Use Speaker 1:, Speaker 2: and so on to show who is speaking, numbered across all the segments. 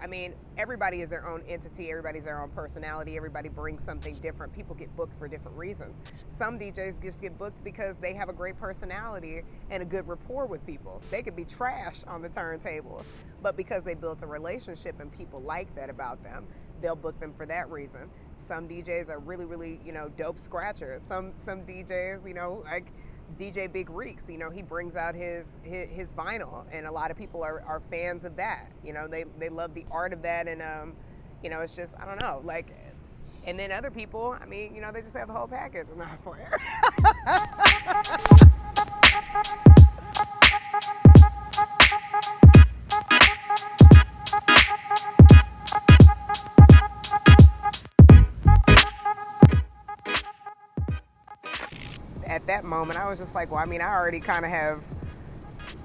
Speaker 1: I mean, everybody is their own entity, everybody's their own personality, everybody brings something different. People get booked for different reasons. Some DJs just get booked because they have a great personality and a good rapport with people. They could be trash on the turntables, but because they built a relationship and people like that about them, they'll book them for that reason. Some DJs are really, really, dope scratchers. Some DJs, like DJ Big Reeks, he brings out his vinyl, and a lot of people are fans of that. They love the art of that, and it's just, I don't know, like, and then other people, I mean, they just have the whole package. I'm not playing. At that moment, I was just like, well, I mean, I already kind of have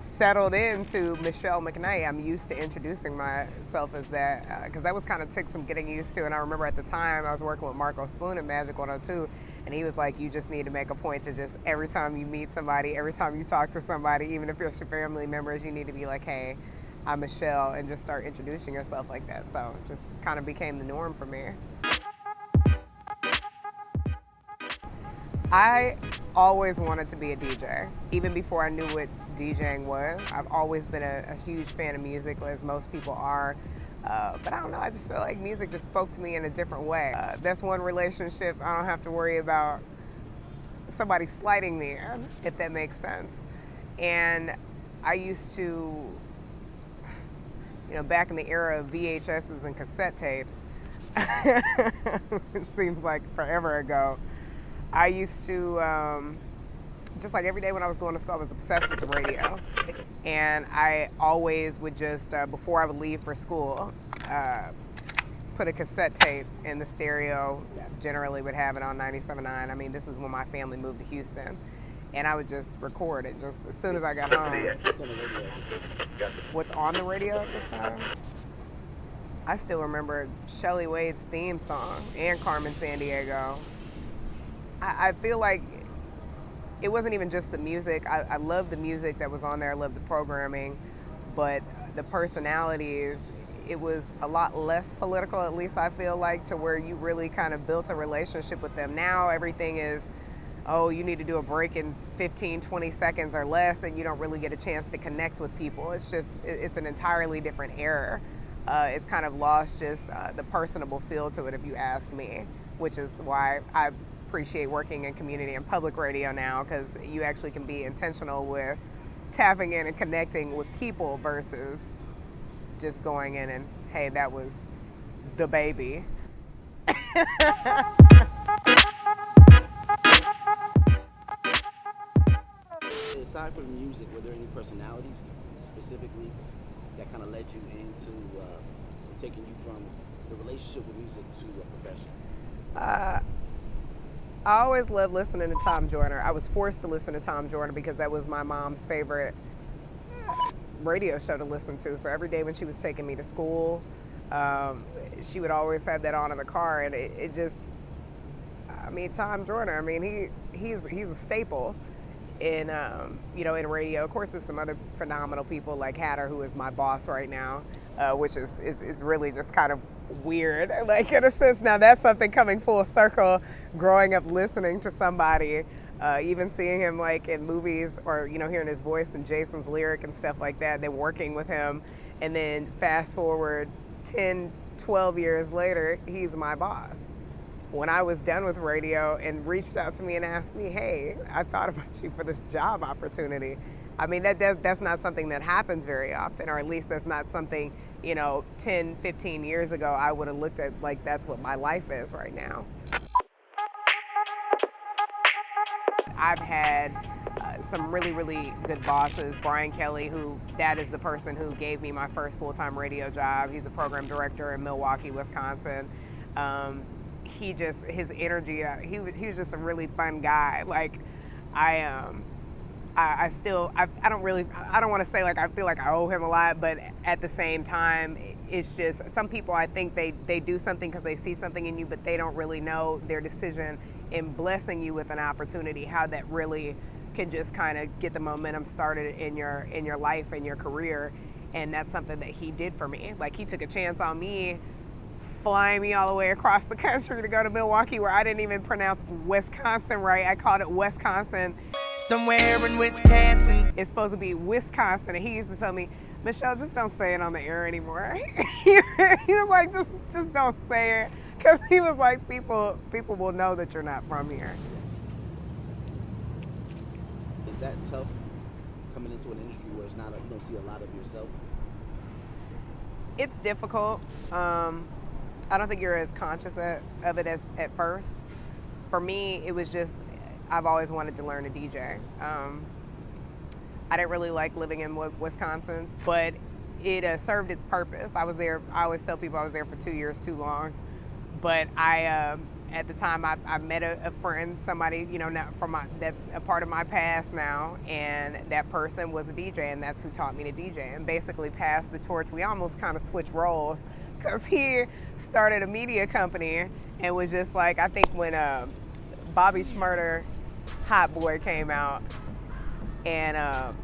Speaker 1: settled into Michele McKnight. I'm used to introducing myself as that, because that was kind of took some getting used to. And I remember at the time I was working with Marco Spoon at Magic 102, and he was like, you just need to make a point to just, every time you meet somebody, every time you talk to somebody, even if it's your family members, you need to be like, hey, I'm Michele, and just start introducing yourself like that. So it just kind of became the norm for me. I always wanted to be a DJ, even before I knew what DJing was. I've always been a huge fan of music, as most people are. But I don't know, I just feel like music just spoke to me in a different way. That's one relationship I don't have to worry about somebody slighting me in, if that makes sense. And I used to, back in the era of VHSs and cassette tapes, which seems like forever ago, I used to, just like every day when I was going to school, I was obsessed with the radio. And I always would just, before I would leave for school, put a cassette tape in the stereo. Generally would have it on 97.9. I mean, this is when my family moved to Houston. And I would just record it just as soon as I got home.
Speaker 2: What's on the radio at this time?
Speaker 1: What's on the radio at this time? I still remember Shelly Wade's theme song and Carmen Sandiego. I feel like it wasn't even just the music. I love the music that was on there. I love the programming, but the personalities, it was a lot less political, at least I feel like, to where you really kind of built a relationship with them. Now everything is, oh, you need to do a break in 15, 20 seconds or less, and you don't really get a chance to connect with people. It's an entirely different era. It's kind of lost just the personable feel to it, if you ask me, which is why I appreciate working in community and public radio now, because you actually can be intentional with tapping in and connecting with people versus just going in and, hey, that was the baby.
Speaker 2: Aside from the music, were there any personalities specifically that kind of led you into taking you from the relationship with music to a profession?
Speaker 1: I always loved listening to Tom Joyner. I was forced to listen to Tom Joyner because that was my mom's favorite radio show to listen to. So every day when she was taking me to school, she would always have that on in the car, and it just, I mean, Tom Joyner, I mean, he's a staple in in radio. Of course, there's some other phenomenal people like Hatter, who is my boss right now, which is really just kind of weird, like, in a sense. Now that's something coming full circle, growing up listening to somebody, even seeing him like in movies, or hearing his voice in Jason's Lyric and stuff like that, then working with him, and then fast forward 10, 12 years later, he's my boss. When I was done with radio and reached out to me and asked me, hey, I thought about you for this job opportunity. I mean, that's not something that happens very often, or at least that's not something, 10, 15 years ago I would have looked at like that's what my life is right now. I've had some really, really good bosses. Brian Kelly, that is the person who gave me my first full-time radio job. He's a program director in Milwaukee, Wisconsin. His energy, he was just a really fun guy. Like, I don't want to say like I feel like I owe him a lot, but at the same time, it's just, some people, I think they do something because they see something in you, but they don't really know their decision in blessing you with an opportunity, how that really can just kind of get the momentum started in your life and your career. And that's something that he did for me. Like, he took a chance on me, flying me all the way across the country to go to Milwaukee, where I didn't even pronounce Wisconsin right. I called it Wisconsin.
Speaker 3: Somewhere in Wisconsin.
Speaker 1: It's supposed to be Wisconsin. And he used to tell me, Michelle, just don't say it on the air anymore. He was like, just don't say it. Because he was like, people will know that you're not from here.
Speaker 2: Is that tough coming into an industry where it's not you don't see a lot of yourself?
Speaker 1: It's difficult. I don't think you're as conscious of it as at first. For me, it was just, I've always wanted to learn to DJ. I didn't really like living in Wisconsin, but it served its purpose. I was there, I always tell people I was there for 2 years too long. But at the time, I met a friend, somebody, that's a part of my past now, and that person was a DJ, and that's who taught me to DJ, and basically passed the torch. We almost kind of switched roles, because he started a media company, and was just like, I think when Bobby Shmurda, Hot Boy, came out, and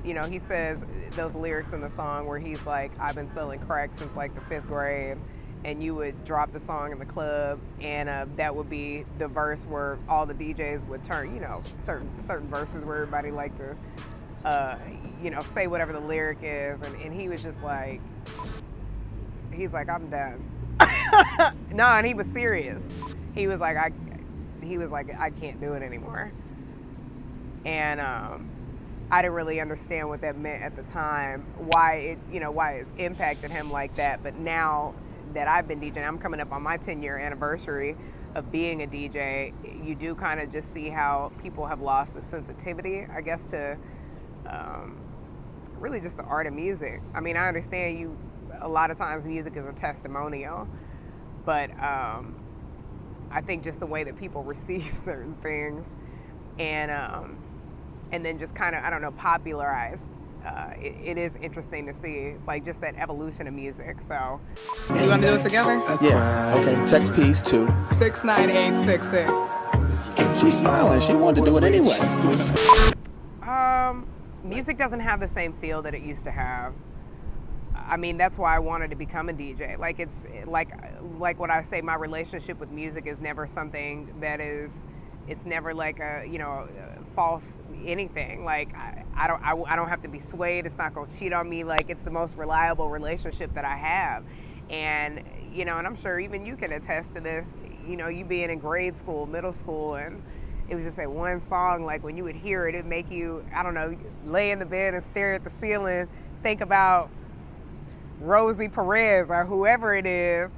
Speaker 1: he says those lyrics in the song where he's like, I've been selling crack since like the 5th grade. And you would drop the song in the club, and that would be the verse where all the DJs would turn, certain verses where everybody liked to, say whatever the lyric is, and he was just like, he's like, I'm done. No, and he was serious. He was like, I can't do it anymore. And I didn't really understand what that meant at the time, why it impacted him like that, but now that I've been DJing, I'm coming up on my 10-year anniversary of being a DJ, you do kind of just see how people have lost the sensitivity, I guess, to really just the art of music. I mean, I understand a lot of times music is a testimonial, but I think just the way that people receive certain things and then just kind of, I don't know, popularize. It is interesting to see, like, just that evolution of music. So, you want to do it together?
Speaker 4: Yeah. Okay. Text piece 2
Speaker 1: 69866.
Speaker 4: She's smiling. She wanted to do it anyway.
Speaker 1: Music doesn't have the same feel that it used to have. I mean, that's why I wanted to become a DJ. Like, it's like what I say, my relationship with music is never something that is. It's never like a false anything. Like, I don't have to be swayed. It's not gonna cheat on me. Like, it's the most reliable relationship that I have. And and I'm sure even you can attest to this. You being in grade school, middle school, and it was just that one song. Like, when you would hear it, it'd make you, I don't know, lay in the bed and stare at the ceiling, think about Rosie Perez or whoever it is.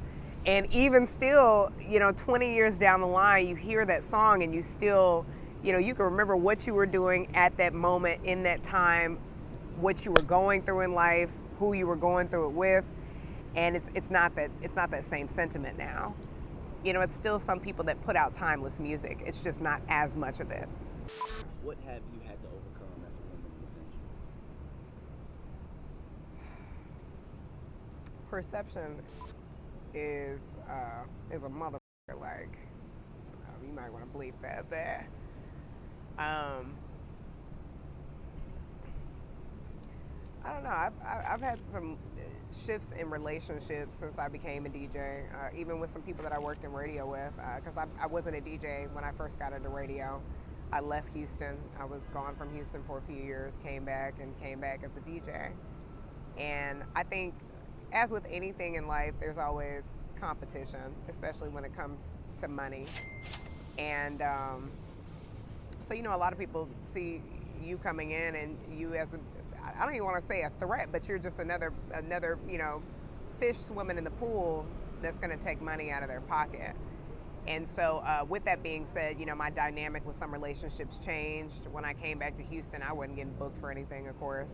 Speaker 1: And even still, 20 years down the line, you hear that song and you still, you can remember what you were doing at that moment in that time, what you were going through in life, who you were going through it with. And it's not that same sentiment now. It's still some people that put out timeless music. It's just not as much of it.
Speaker 2: What have you had to overcome as a woman in this industry?
Speaker 1: Perception is a motherfucker. Like, you might want to bleep that there. I don't know. I've had some shifts in relationships since I became a DJ, even with some people that I worked in radio with, because I wasn't a DJ when I first got into radio. I left Houston. I was gone from Houston for a few years, came back as a DJ. And I think, as with anything in life, there's always competition, especially when it comes to money. And so, a lot of people see you coming in and you as I don't even want to say a threat, but you're just another fish swimming in the pool that's going to take money out of their pocket. And so with that being said, my dynamic with some relationships changed. When I came back to Houston, I wasn't getting booked for anything, of course.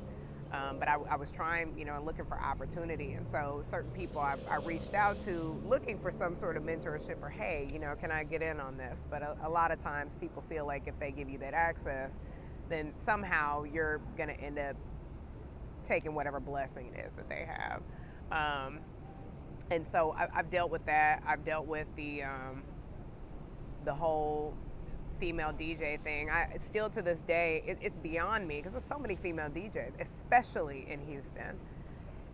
Speaker 1: But I was trying, looking for opportunity. And so certain people I reached out to looking for some sort of mentorship or, hey, can I get in on this? But a lot of times people feel like if they give you that access, then somehow you're going to end up taking whatever blessing it is that they have. And so I've dealt with that. I've dealt with the whole female DJ thing. Still to this day, it's beyond me because there's so many female DJs, especially in Houston.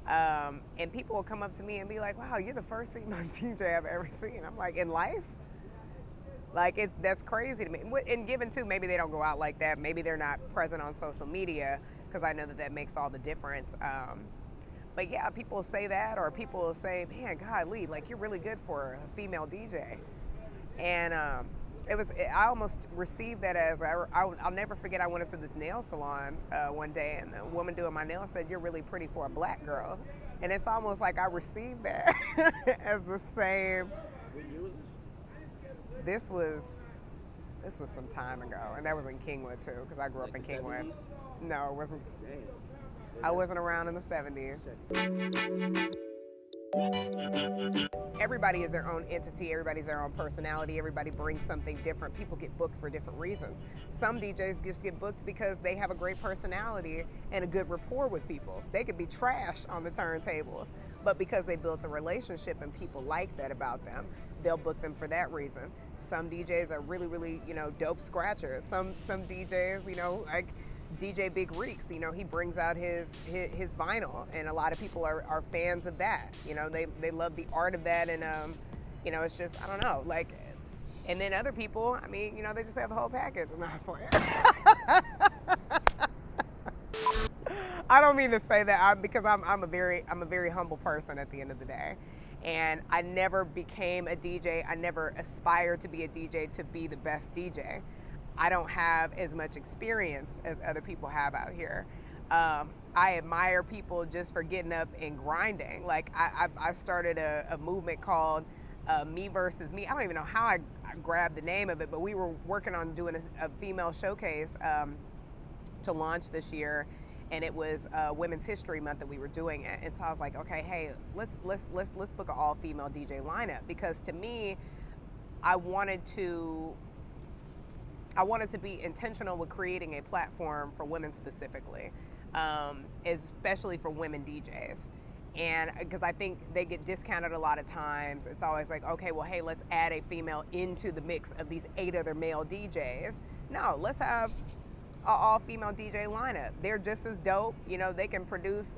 Speaker 1: And people will come up to me and be like, wow, you're the first female DJ I've ever seen. I'm like, in life? Like, that's crazy to me. And given, too, maybe they don't go out like that. Maybe they're not present on social media, because I know that makes all the difference. But yeah, people say that, or people will say, man, God, Lee, like, you're really good for a female DJ. And I almost received that as, I'll never forget, I went into this nail salon one day, and the woman doing my nails said, you're really pretty for a black girl. And it's almost like I received that as the same.
Speaker 2: What year was this?
Speaker 1: This was some time ago, and that was in Kingwood too, because I grew up in Kingwood.
Speaker 2: 70s?
Speaker 1: No, it wasn't.
Speaker 2: Damn.
Speaker 1: I wasn't around in the 70s. Everybody is their own entity. Everybody's their own personality. Everybody brings something different. People get booked for different reasons. Some DJs just get booked because they have a great personality and a good rapport with people. They could be trash on the turntables, but because they built a relationship and people like that about them, they'll book them for that reason. Some DJs are really, really, dope scratchers. Some DJs, like DJ Big Reeks, he brings out his vinyl, and a lot of people are fans of that. They love the art of that, and it's just, I don't know, like. And then other people, they just have the whole package. Not for it. I don't mean to say that because I'm a very humble person at the end of the day. And I never became a DJ. I never aspired to be a DJ to be the best DJ. I don't have as much experience as other people have out here. I admire people just for getting up and grinding. Like I started a movement called Me Versus Me. I don't even know how I grabbed the name of it, but we were working on doing a female showcase to launch this year. And it was Women's History Month that we were doing it. And so I was like, okay, hey, let's book an all-female DJ lineup, because to me, I wanted to be intentional with creating a platform for women specifically, especially for women DJs. And because I think they get discounted a lot of times. It's always like, okay, well, hey, let's add a female into the mix of these 8 other male DJs. No, let's have all-female DJ lineup. They're just as dope. They can produce,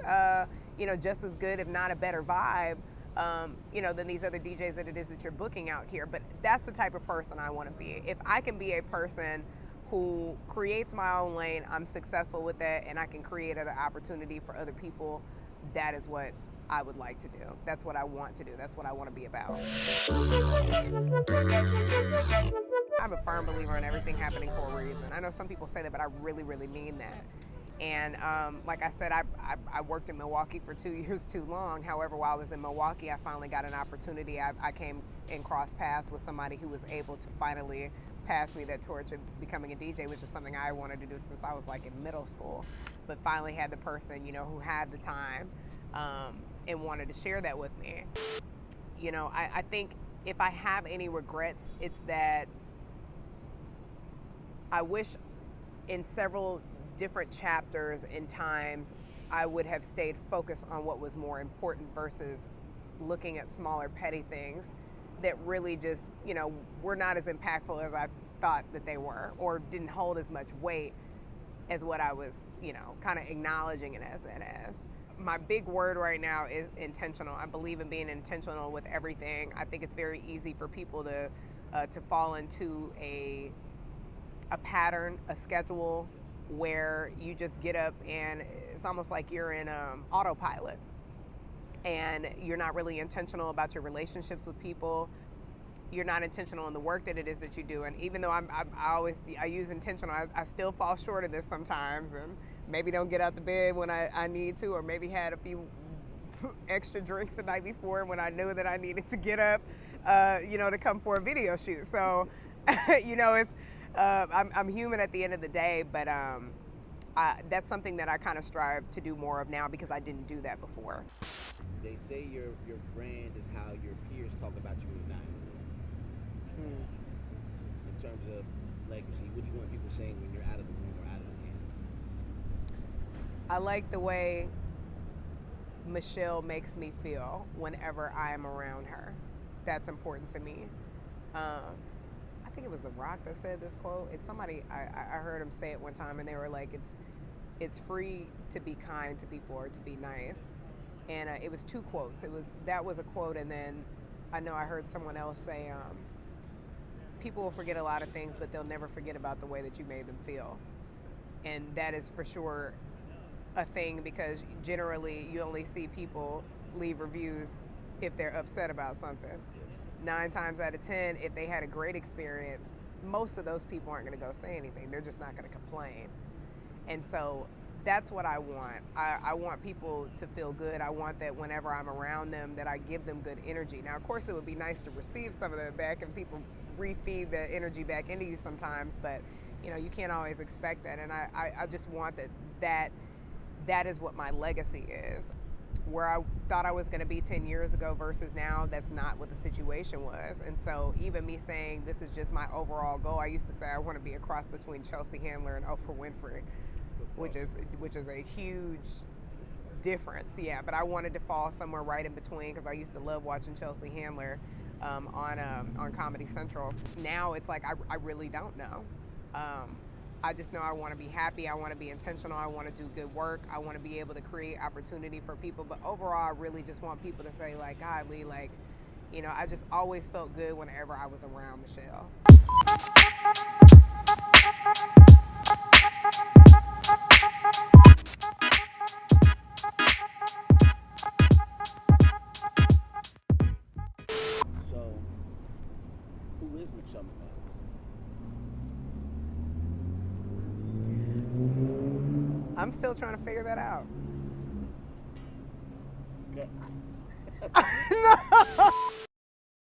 Speaker 1: just as good, if not a better vibe, than these other DJs that it is that you're booking out here. But that's the type of person I want to be. If I can be a person who creates my own lane, I'm successful with that, and I can create other opportunity for other people, that is what I would like to do. That's what I want to do. That's what I want to be about. I'm a firm believer in everything happening for a reason. I know some people say that, but I really, really mean that. And like I said, I worked in Milwaukee for 2 years too long. However, while I was in Milwaukee, I finally got an opportunity. I came and crossed paths with somebody who was able to finally pass me that torch of becoming a DJ, which is something I wanted to do since I was like in middle school. But finally had the person, who had the time and wanted to share that with me. I think if I have any regrets, it's that I wish in several different chapters and times I would have stayed focused on what was more important versus looking at smaller petty things that really just, were not as impactful as I thought that they were, or didn't hold as much weight as what I was, kind of acknowledging it as. My big word right now is intentional. I believe in being intentional with everything. I think it's very easy for people to fall into a pattern, a schedule, where you just get up and it's almost like you're in autopilot, and you're not really intentional about your relationships with people. You're not intentional in the work that it is that you do. And even though I use intentional, I still fall short of this sometimes, and maybe don't get out the bed when I need to, or maybe had a few extra drinks the night before when I knew that I needed to get up, to come for a video shoot. So, it's, I'm human at the end of the day, but that's something that I kind of strive to do more of now, because I didn't do that before.
Speaker 2: They say your brand is how your peers talk about you when you're not in the room. In terms of legacy, what do you want people saying when you're out of the room or out of the game?
Speaker 1: I like the way Michelle makes me feel whenever I am around her. That's important to me. I think it was The Rock that said this quote. It's somebody, I heard him say it one time, and they were like, it's free to be kind to people or to be nice. And it was 2 quotes. That was a quote, and then I know I heard someone else say, people will forget a lot of things, but they'll never forget about the way that you made them feel. And that is for sure a thing, because generally you only see people leave reviews if they're upset about something. 9 times out of 10, if they had a great experience, most of those people aren't going to go say anything. They're just not going to complain. And so that's what I want. I want people to feel good. I want that whenever I'm around them, that I give them good energy. Now, of course, it would be nice to receive some of that back, and people refeed the energy back into you sometimes, but you can't always expect that. And I just want that is what my legacy is. Where I thought I was going to be 10 years ago versus now, that's not what the situation was. And so even me saying this is just my overall goal, I used to say I want to be a cross between Chelsea Handler and Oprah Winfrey, which is a huge difference. Yeah, but I wanted to fall somewhere right in between, because I used to love watching Chelsea Handler on Comedy Central. Now it's like I really don't know. I just know I want to be happy. I want to be intentional. I want to do good work. I want to be able to create opportunity for people. But overall, I really just want people to say, like, God, Lee, like, I just always felt good whenever I was around Michele.
Speaker 2: So, who is Michele McKnight?
Speaker 1: I'm still trying to figure that out.
Speaker 2: Okay.
Speaker 1: No.